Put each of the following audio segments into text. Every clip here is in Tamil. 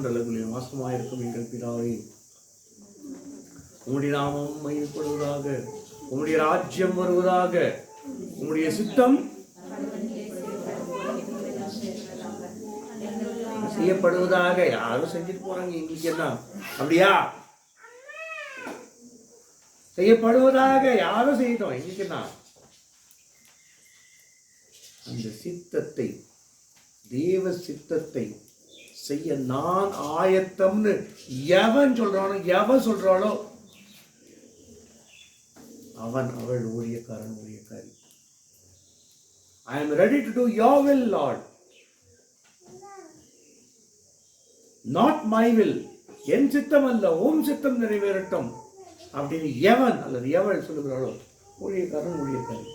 மண்டலங்களில் வாசமாயிருக்கும் எங்கள் பிதாவே, உம்முடைய நாமம் மகிமைப்படுவதாக, உம்முடைய ராஜ்யம் வருவதாக, உம்முடைய சித்தம் செய்யப்படுவதாக. யாரும் செஞ்சுட்டு போறாங்க, எங்களுக்கு என்ன அப்படியா? செய்யப்படுவதாக யாரும் செய்யட்டும், எங்களுக்கு என்ன? அந்த சித்தத்தை, தேவ சித்தத்தை செய்ய நான் ஆயத்தம்னு எவன் சொல்றானோ, எவன் சொல்றானோ அவன் அவள் ஊழியக்காரன், ஊழியக்காரி. I am ready to do your will, Lord, not my will. என் சித்தம் அல்ல, உம் சித்தம் நிறைவேறட்டும் அப்படின்னு எவன் அல்லது எவள் சொல்லுகிறாளோ ஊழியக்காரன், ஊழியக்காரி.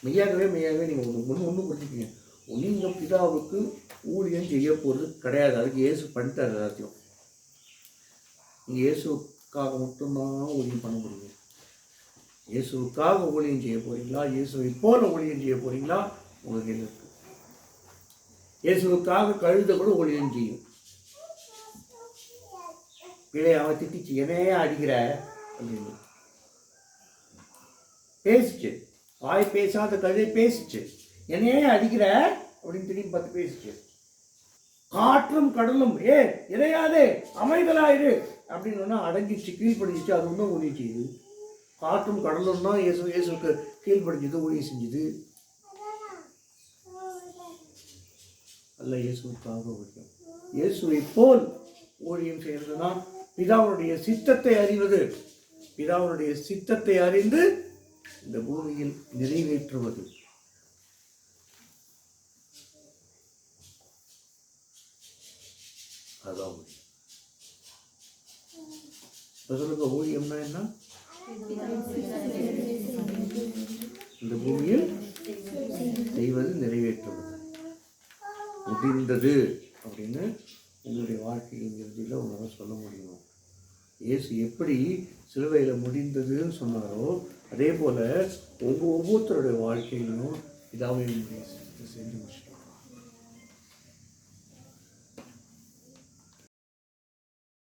மெய்யாகவே நீங்கள் ஒன்று புரிஞ்சுக்கீங்க. நீங்கள் பிதாவுக்கு ஊழியம் செய்ய போகிறது கிடையாது. அதுக்கு இயேசு பண்ணிட்டார் எல்லாத்தையும். நீங்கள் இயேசுக்காக மட்டும்தான் ஊழியம் பண்ண முடியும். இயேசுக்காக ஊழியம் செய்ய போகிறீங்களா, இயேசுவை போல ஊழியம் செய்ய போகிறீங்களா, உங்களுக்கு என்ன இருக்கு? இயேசுக்காக கழுத கூட ஊழியம் செய்யும். பிள்ளையாவை திட்டிச்சு, என்னையே அடிக்கிற அப்படின்னு பேசிச்சு. வாய் பேசாத கழுதை பேசிச்சு, என்னையே அடிக்கிற அப்படின்னு திரும்பி பார்த்து பேசிச்சு. காற்றும் கடலும் இறையாதே அமைதலாயிரு அப்படின்னு அடங்கிச்சு, கீழ்படிஞ்சிச்சு. அது ஒன்றும் ஊழியம் செய்யுது. காற்றும் கடலும் தான் இயேசுக்கு கீழ்படிஞ்சது, ஊழியம் செஞ்சுது. அல்ல, இயேசுக்காக ஊழியம். இயேசுவை போல் ஊழியம் செய்யறதுன்னா பிதாவுடைய சித்தத்தை அறிவது, பிதாவுடைய சித்தத்தை அறிந்து இந்த பூமியில் நிறைவேற்றுவது. அதான் ஊழியம். சொல்லுங்க, ஊழியம்னா என்ன? இந்த பூமியில் செய்வது, நிறைவேற்றுவது. முடிந்தது அப்படின்னு உங்களுடைய வாழ்க்கையின் இறுதியில் உங்களால் சொல்ல முடியும். இயேசு எப்படி சிலுவையில் முடிந்ததுன்னு சொன்னாரோ அதே போல் ஒவ்வொருத்தருடைய வாழ்க்கையிலும் இதாவே செஞ்சு முடிச்சிட்டார்.